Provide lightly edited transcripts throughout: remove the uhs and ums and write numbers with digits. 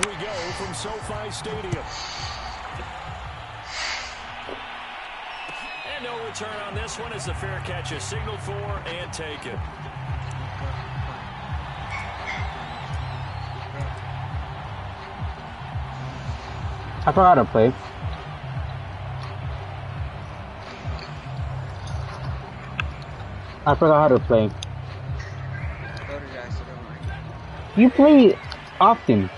we go from SoFi Stadium. And no return on this one as the fair catch is signaled for and taken. I forgot how to play. I forgot how to play. You play often.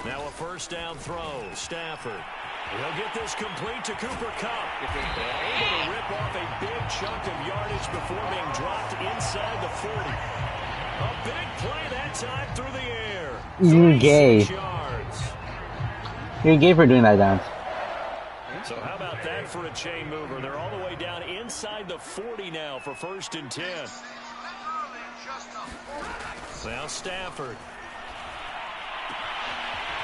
Now a first down throw. Stafford. He'll get this complete to Cooper Kupp. Able to rip off a big chunk of yardage before being dropped inside the 40. A big play that time through the air. You're gay. You're gay for doing that dance. So how about that for a chain mover? They're all the way down inside the 40 now for 1st and 10. Now Stafford.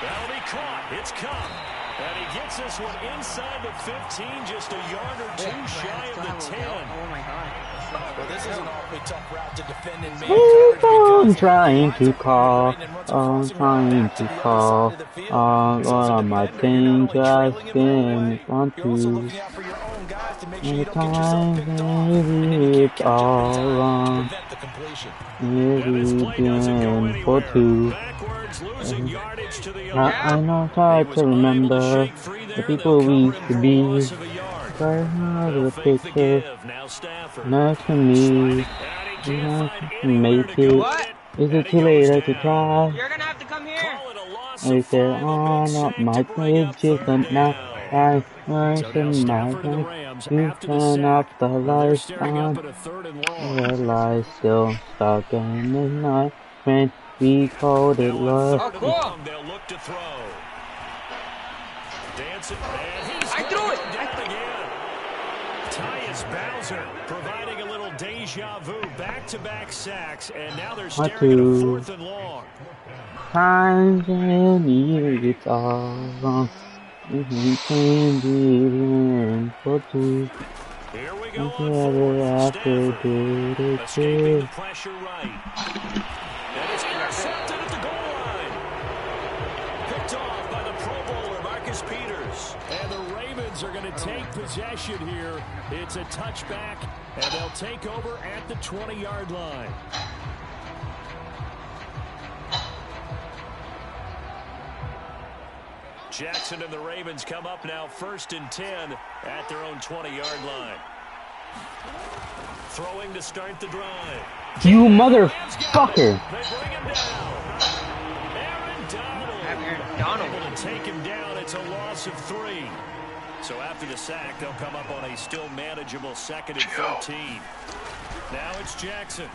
That'll be caught. It's Kupp. And he gets this one inside the 15, just a yard or two shy of the 10. Oh my God. Well, this is an awfully tough route to defend in man Keep on coverage. trying to call, on trying to call, on all of my things I've been on to. And the time maybe it's all wrong. Maybe been for two. I know it's hard to remember the people we used to be. Try hard to picture. Nice to me. Nice to make it. Is it too late to try? You're gonna have to come here. I said, oh, not my pages, and now I work in my life. You turn off the lights on. The lights still stuck in the night when we called it love. Oh, cool. They'll look to throw. I threw it. Tyus Bowser providing a little deja vu, back-to-back sacks, and now they're staring at a 4th and long. Times and years, it's all wrong. If we can be for two. Here we go Together after good escaping the pressure right. And it's intercepted at the goal line. Picked off by the Pro Bowler, Marcus Peters. And the Ravens are going to take possession here. It's a touchback, and they'll take over at the 20-yard line. Jackson and the Ravens come up now 1st and 10 at their own 20-yard line. Throwing to start the drive. You motherfucker! They bring him down. Aaron Donald. Able to take him down. It's a loss of 3. So after the sack, they'll come up on a still manageable 2nd and 13. Now it's Jackson.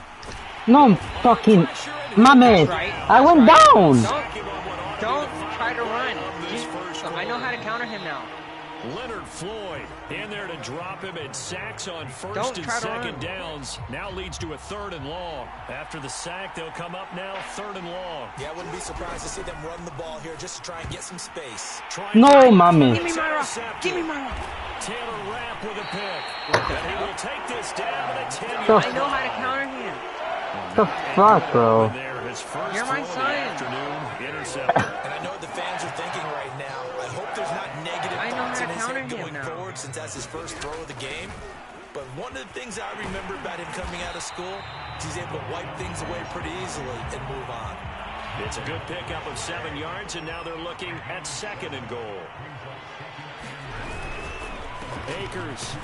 No, fucking... My man, I went down! Don't try to run. I know how to counter him now. Leonard Floyd in there to drop him, and sacks on 1st and 2nd downs. Now leads to a 3rd and long. After the sack, they'll come up now 3rd and long. Yeah, I wouldn't be surprised to see them run the ball here just to try and get some space. No, mommy. Give me my rock. Give me my rock. Taylor Rapp with a pick. And he will take this down at a 10-yard line. I know how to counter him. The fuck, bro? You're my son. Intercepted. And I know what the fans are thinking right now. I hope there's not negative thoughts in his head going forward since that's his first throw of the game. But one of the things I remember about him coming out of school is he's able to wipe things away pretty easily and move on. It's a good pickup of 7 yards, and now they're looking at 2nd and goal. Akers.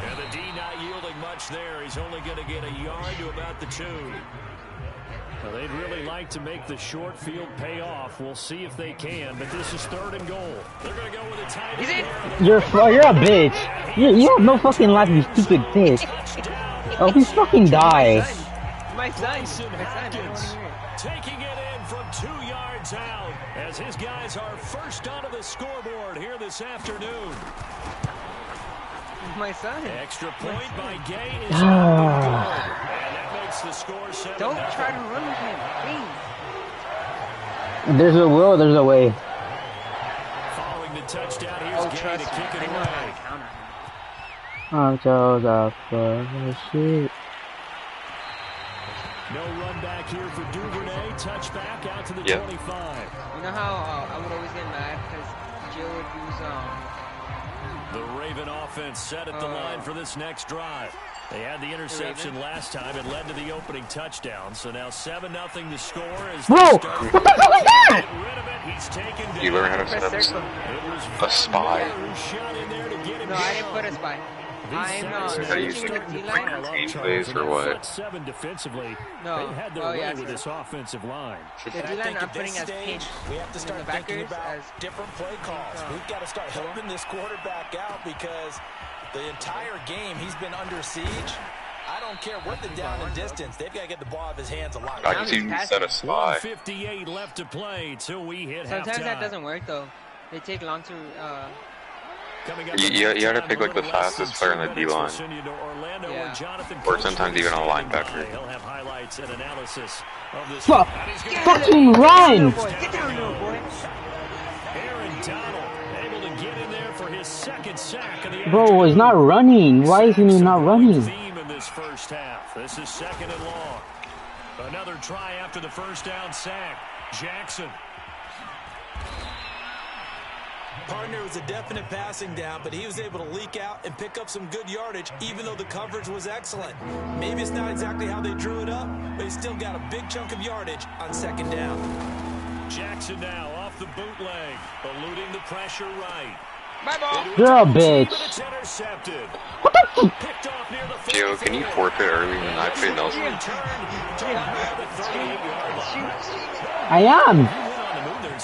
And the D not yielding much there. He's only going to get a yard to about the 2. Well, they'd really like to make the short field pay off. We'll see if they can, but this is 3rd and goal. They're going to go with a tight end. You're a bitch. You have no fucking life, you stupid bitch. Oh, please fucking die. My son. Taking it in from 2 yards out as his guys are first onto the scoreboard here this afternoon. My son. Extra point by Gay is and that makes the score 7. Don't try to run with him, please. There's a will, there's a way. Following the touchdown, here's Gay to kick it away. I chose up for the shit. No run back here for Duvernay. Touchback out to the 25. You know how I would always get mad because Jill would use The Raven offense set at the line for this next drive. They had the interception last time. It led to the opening touchdown. So now 7-0 to score. As Bro, what the hell was that? He's taken down. You learn how to set up a spy. No, I didn't put a spy. I'm How do you switching with D-line. team plays or what? 7 defensively. No. They had their way with this offensive line. The D-line I'm putting as pinch. We have to start thinking about different play calls. We've got to start helping this quarterback out because the entire game he's been under siege. I don't care what the down and distance. They've got to get the ball out of his hands a lot. I can see you set a spy. 1:58 left to play till we hit Sometimes halftime. that doesn't work though. They take long to You gotta pick like the fastest player in the D-line. Yeah. Or sometimes even a linebacker. He'll have highlights and analysis of this. Fucking run! Get down, little boy. Aaron Donald able to get in there for his second sack of the Bro, he's not running. Why is he not running? theme in this first half. This is 2nd and long. Another try after the first down sack. Jackson. Partner was a definite passing down, but he was able to leak out and pick up some good yardage, even though the coverage was excellent. Maybe it's not exactly how they drew it up, but he still got a big chunk of yardage on 2nd down. Jackson now off the bootleg, eluding the pressure right. Bye, ball. You're a bitch. But it's intercepted. What the f? Picked off near the Gio, can you forfeit early when I play Nelson? I am.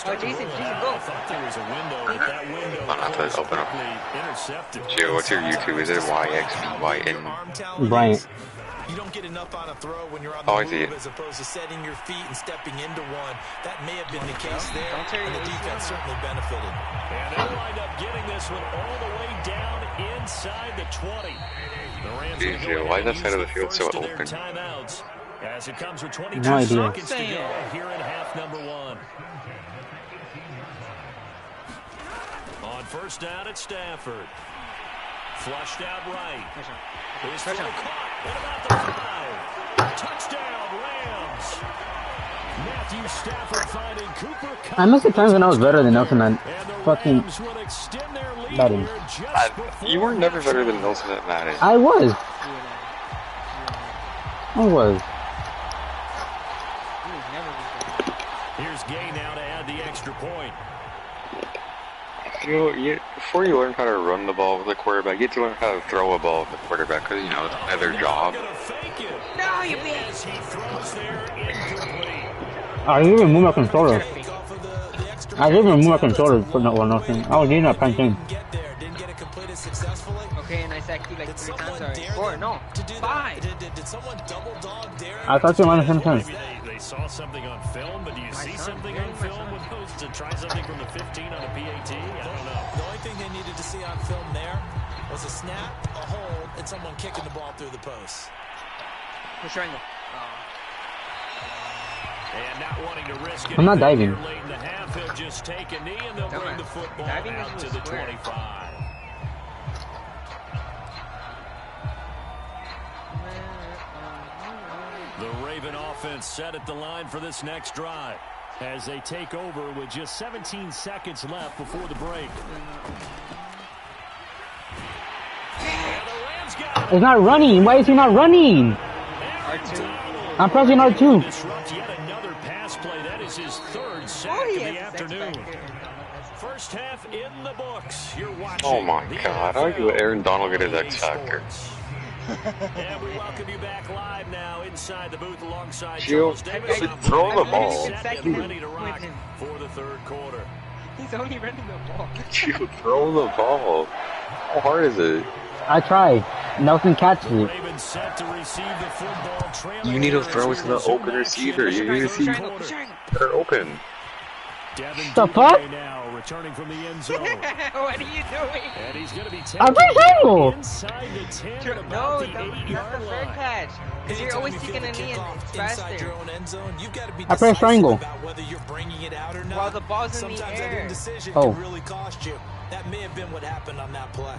Oh, Jason, go. I thought there was a window, but that window I'll have to open up. intercepted. Gio, what's your YouTube? Is it YXBYN? Bryant. You don't get enough on a throw when you're on Oh, the I see move it. as opposed to setting your feet and stepping into one. That may have been the case there, Don't tear and the your defense certainly benefited. And they wind up getting this one all the way down inside the 20. The Rams Dude, will go Gio, why is ahead that side of the and field use so the first of their open? timeouts as it comes with 22 No idea. seconds to go here in half number 1. On first down at Stafford. Flushed out right. His throw caught at about the 5. Touchdown, Rams. Matthew Stafford finding Cooper. I missed the times when I was better than Nelson at fucking Rams will extend their lead Madden. here just before You were never better than Nelson at Madden. I was. I was. Here's Gay now to add the extra point. Before you learn how to run the ball with the quarterback, you have to learn how to throw a ball with the quarterback because, you know, it's their job. Gonna fake it. No, you bitch. As he throws there, incomplete. I didn't even move my controller. I didn't even move my controller for nothing. I was using a pen thing. Didn't get it completed successfully. Okay, and I sacked you like 3 times already. 4, no. To do 5. that? Did someone double dog Darren? I thought you wanted some time. Maybe they saw something on film, but do you see something on film with those to try something from the 15 on a PAT? I don't know. The only thing they needed to see on film there was a snap, a hold, and someone kicking the ball through the post. Push triangle. And not wanting to risk it. I'm not diving. Late in the half, he'll just take a knee and they'll bring the football Diving out is to the square. 25. The Raven offense set at the line for this next drive as they take over with just 17 seconds left before the break. And the Rams got it. It's not running. Why is he not running? R2. I'm pressing R2. Disrupt yet another pass play. That is his 3rd sack Oh, of he the has a afternoon. sex back there. First half in the books. You're watching. Oh my the god, how do NFL Aaron Donald get his EA X Factor? Sports. And we welcome you back live now inside the booth alongside Gio, Charles Davis. throw the ball. Set and ready to rock for the 3rd quarter. He's only running the ball. Gio, throw the ball. How hard is it? I tried. Nelson catches it. Ravens set to receive the football. Trailing You need to here throw as it we to the resume open action receiver. in You the need to third see quarter. they're open. Devin The fuck? Duvernay now returning from the end zone. What are you doing? And he's going to be I'm taken pressing triangle. inside the 10 No, at about the that's 8-yard the third line. catch. Because you're Anytime always you feel taking the a knee and kickoff it's inside faster. your own end zone, you've got to be I press decisive triangle. about whether you're bringing it out or not. While the ball's in the Sometimes that air. indecision Oh. can really cost you. That may have been what happened on that play.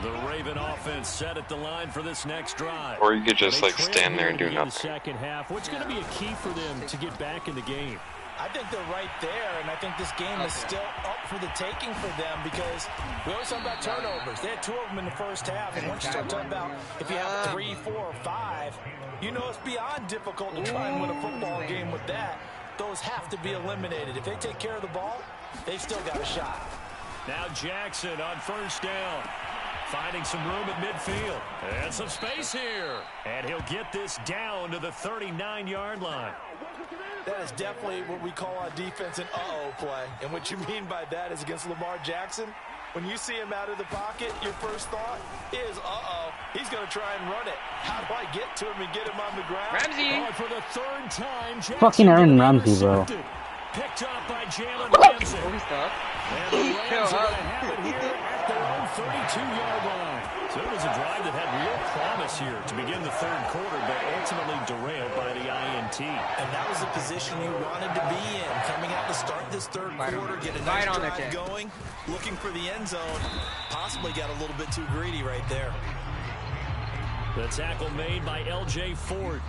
The Raven offense set at the line for this next drive. Or you could just like stand there and do nothing. Second half. What's going to be a key for them to get back in the game? I think they're right there, and I think this game is still up for the taking for them because we always talk about turnovers. They had 2 of them in the first half, and once you start talking about if you have 3, 4, or 5, you know it's beyond difficult to try and win a football game with that. Those have to be eliminated. If they take care of the ball, they've still got a shot. Now Jackson on first down. Finding some room at midfield. And some space here. And he'll get this down to the 39-yard line. That is definitely what we call on defense an uh-oh play. And what you mean by that is against Lamar Jackson, when you see him out of the pocket, your first thought is, uh-oh, he's going to try and run it. How do I get to him and get him on the ground? Ramsey! Oh, for the 3rd time, Jackson Fucking Aaron Ramsey, bro. Picked up by Jalen Ramsey. Oh, he's stuck. And the Rams are going to have it here at their own 32-yard line. So it was a drive that had real promise here to begin the 3rd quarter, but ultimately derailed by the INT. And that was the position you wanted to be in. Coming out to start this 3rd quarter, get a nice drive going, looking for the end zone. Possibly got a little bit too greedy right there. The tackle made by L.J. Ford.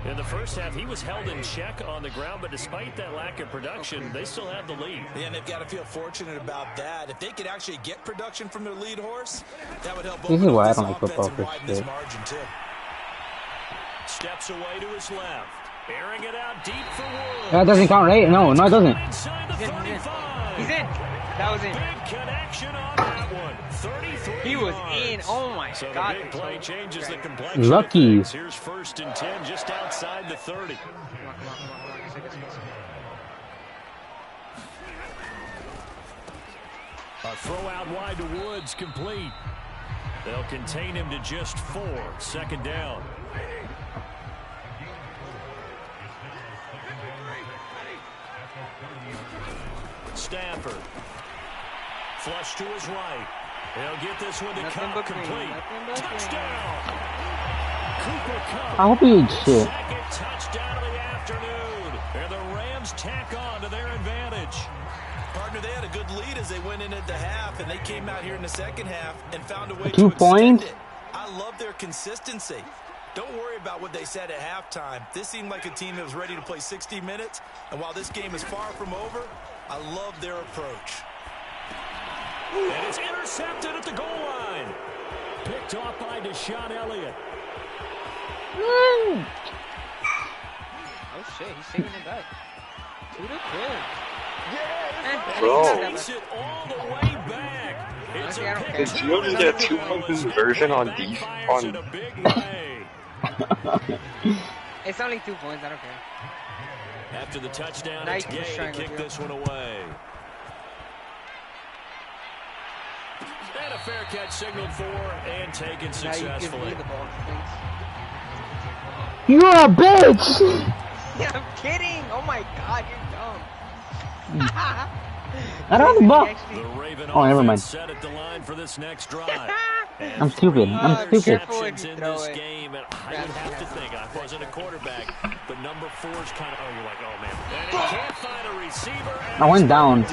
In the first half, he was held in check on the ground, but despite that lack of production, they still have the lead. Yeah, and they've got to feel fortunate about that. If they could actually get production from their lead horse, that would help This is why I don't like offense football and for widen this shit. margin, too. Steps away to his left. Airing it out deep for Wood. That doesn't count, right? No, it doesn't. Inside the 35. He's in. That was in. Big connection on that one. 33 He was yards. in. Oh, my So God. the big play changes the complexion. Lucky. Of things. Here's 1st and 10 just outside the 30. A throw out wide to Woods complete. They'll contain him to just 4. 2nd down. Stafford. Flush to his right. He'll get this one to Cup complete. Touchdown. Cooper Kupp. I hope he eats shit. 2nd touchdown of the afternoon. And the Rams tack on to their advantage. Partner, they had a good lead as they went in at the half, and they came out here in the second half and found a way 2 to points? extend it. I love their consistency. Don't worry about what they said at halftime. This seemed like a team that was ready to play 60 minutes, and while this game is far from over, I love their approach. And it's intercepted at the goal line. Picked off by Deshaun Elliott. Oh, shit. He's taking it back. 2 to 2. Bro. Takes it all the way back. It's Honestly, I don't a care. Did you just get 2-point conversion on defense? in a big way. It's only 2 points. I don't care. After the touchdown, Now it's you can Gay just try to and kick go this one away. And a fair catch signaled for and taken Now you give successfully. me the ball. Thanks. You're a bitch! Yeah, I'm kidding. Oh, my God. You're dumb. I don't have the ball. The Raven Oh, never mind. offense set at the line for this next drive. I'm stupid. I'm stupid. Interceptions in this game, and I would have to think, I wasn't a quarterback, but number 4's kind of, oh, you're like, oh, man. And he can't find a receiver. I went down.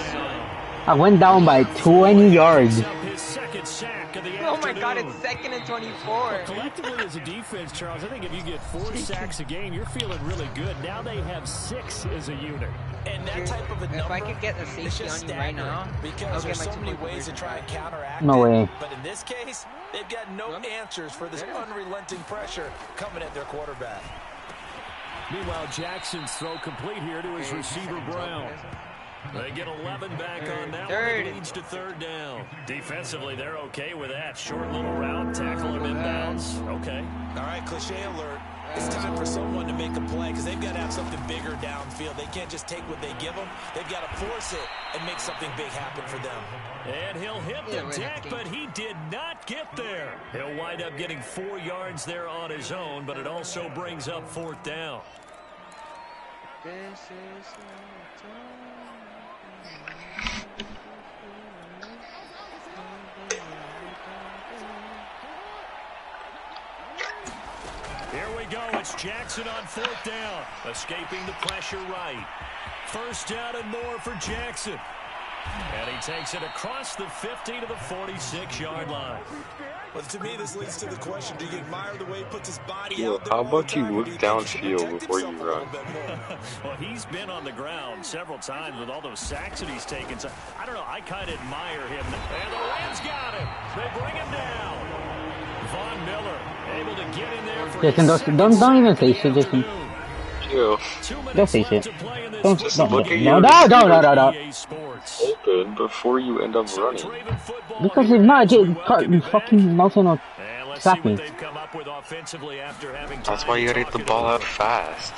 I went down by 20 yards. His 2nd sack of the Oh, my God. afternoon. It's 2nd and 24. Collectively as a defense, Charles, I think if you get 4 sacks a game, you're feeling really good. Now they have 6 as a unit. And that type of a number, If I could get a it's safety just on you right now, staggering because I'll there's get my so many 2-point ways to conversion try and back. counteract No it. way. But in this case, they've got no answers for this unrelenting pressure coming at their quarterback. Meanwhile, Jackson's throw complete here to his receiver, Brown. They get 11 back on that one. It leads to 3rd down. Defensively, they're okay with that. Short little route, tackle him inbounds. Okay. All right, cliche alert. It's time for someone to make a play because they've got to have something bigger downfield. They can't just take what they give them. They've got to force it and make something big happen for them. And he'll hit the deck, but he did not get there. He'll wind up getting 4 yards there on his own, but it also brings up 4th down. This is the time. Here we go. It's Jackson on 4th down. Escaping the pressure right. 1st down and more for Jackson. And he takes it across the 50 to the 46-yard line. Well, to me, this leads to the question, do you admire the way he puts his body out there? How about you look downfield before you run? Well, he's been on the ground several times with all those sacks that he's taken. So, I don't know, I kind of admire him. And the Rams got him. They bring him down. Von Miller able to get in there for Jason, don't even say shit, Jason. Don't say shit. No. Open before you end up running. Because if not, fucking Nelson will stop me. That's why you gotta get the ball out fast.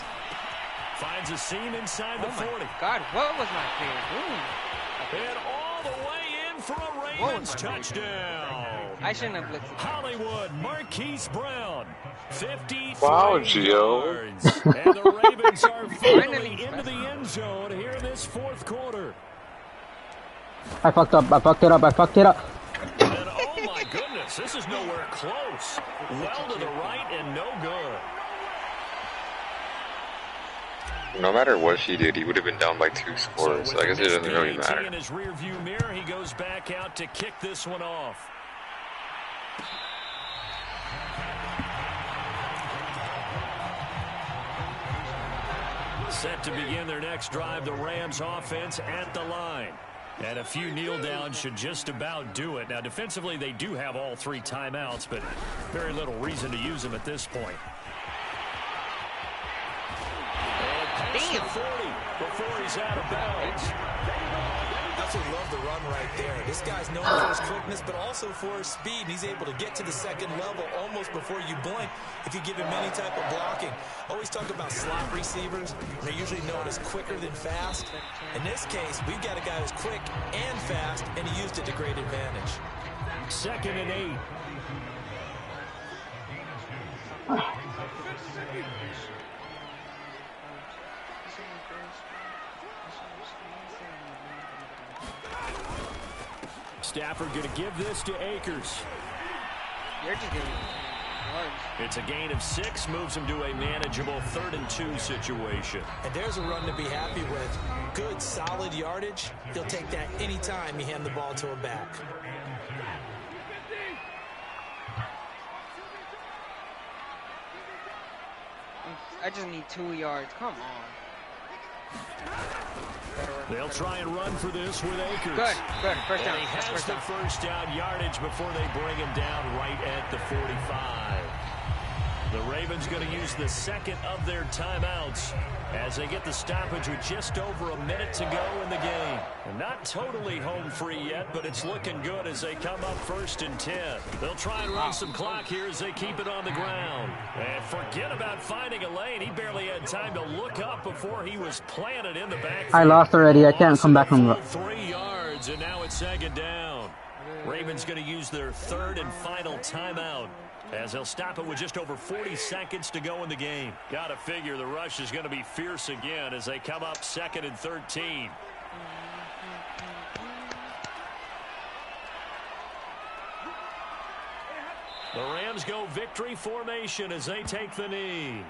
Finds a seam inside the 40. God, what was my favorite? And all the way in for a Ravens touchdown. I shouldn't have blitzed. Hollywood, Marquise Brown, 53 Gio. yards. And the Ravens are finally into the end zone here in this fourth quarter. I fucked it up. And oh my goodness, this is nowhere close. Well to the right and no good. No matter what she did, he would have been down by 2 scores. So I guess it doesn't really matter. In his rear view mirror, he goes back out to kick this one off. Set to begin their next drive, the Rams offense at the line. And a few kneel downs should just about do it. Now, defensively, they do have all 3 timeouts, but very little reason to use them at this point. Damn. 40 before he's out of bounds. Absolutely love the run right there. This guy's known for his quickness, but also for his speed. He's able to get to the second level almost before you blink if you give him any type of blocking. Always talk about slot receivers. They're usually known as quicker than fast. In this case, we've got a guy who's quick and fast, and he used it to great advantage. 2nd and 8. Stafford going to give this to Akers. You're just giving It's a gain of 6, moves him to a manageable 3rd and 2 situation. And there's a run to be happy with. Good, solid yardage. He'll take that anytime you hand the ball to a back. I just need 2 yards. Come on. They'll try and run for this with Akers. Good. First down. And he has the first down yardage before they bring him down right at the 45. The Ravens going to use the 2nd of their timeouts as they get the stoppage with just over a minute to go in the game. And not totally home free yet, but it's looking good as they come up 1st and 10. They'll try and run some clock here as they keep it on the ground. And forget about finding a lane. He barely had time to look up before he was planted in the backfield. I lost already. I can't come back from that. 3 yards, and now it's 2nd down. Ravens going to use their 3rd and final timeout, as they'll stop it with just over 40 seconds to go in the game. Got to figure the rush is going to be fierce again as they come up 2nd and 13. The Rams go victory formation as they take the knee.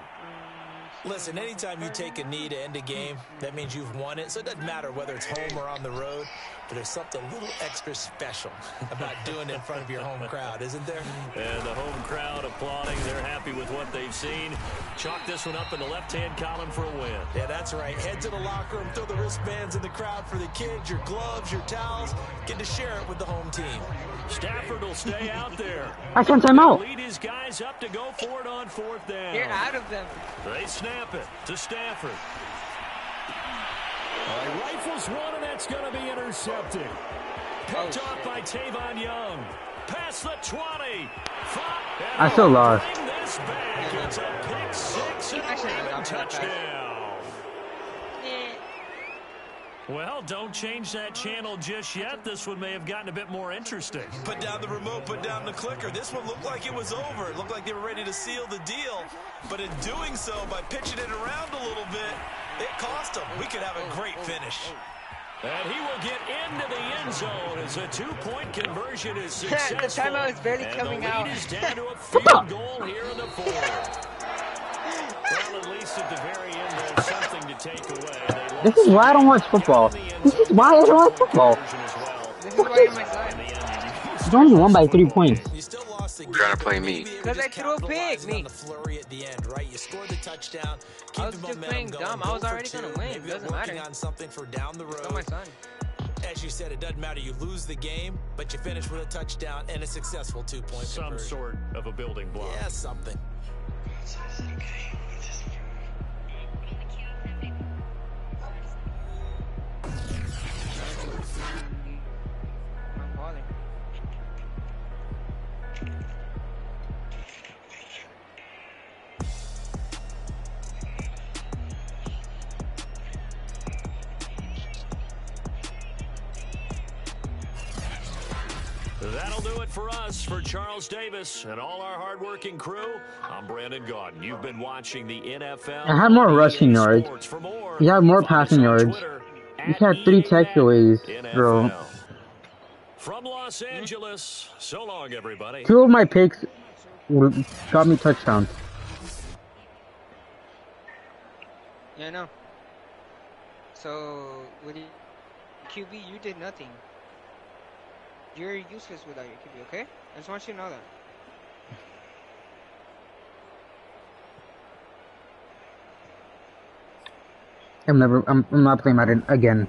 Listen, anytime you take a knee to end a game, that means you've won it. So it doesn't matter whether it's home or on the road, but there's something a little extra special about doing it in front of your home crowd, isn't there? And the home crowd applauding. They're happy with what they've seen. Chalk this one up in the left-hand column for a win. Yeah, that's right. Head to the locker room, throw the wristbands in the crowd for the kids, your gloves, your towels. Get to share it with the home team. Stafford will stay out there. I sent him out. Lead his guys up to go for it on 4th down. Get out of them. They snap it to Stafford. Rifles one, and that's going to be intercepted. Picked off by Tavon Young. Past the 20. I still lost. This back. It's a pick 6 and a touchdown. Well, don't change that channel just yet. This one may have gotten a bit more interesting. Put down the remote, put down the clicker. This one looked like it was over. It looked like they were ready to seal the deal. But in doing so, by pitching it around a little bit, it cost them. We could have a great finish. And he will get into the end zone as a 2-point conversion is successful. The timeout is barely coming out. And the lead is down to a field goal here in the 4th. Well, at least at the very end, something to take away. This is why I don't watch football. This is why I don't watch football. This is why you're my son. It's only won by 3 points. You still lost the game. Trying to play me. Because I threw a pick, me. On the flurry at the end, right? You scored the touchdown. I was just playing dumb. I was already going to win. It doesn't matter. On something for down the road. Still my son. As you said, it doesn't matter. You lose the game, but you finish with a touchdown and a successful 2-point Some conversion. sort of a building block. Yeah, something. I'm balling. That'll do it for us, for Charles Davis and all our hardworking crew. I'm Brandon Gaudin. You've been watching the NFL. I had more rushing yards. You had more passing yards. You had 3 takeaways, bro. From Los Angeles, so long, everybody. 2 of my picks got me touchdowns. Yeah, I know. So, with the QB, you did nothing. You're useless without your QB, okay? I just want you to know that. I'm not playing Madd3n again.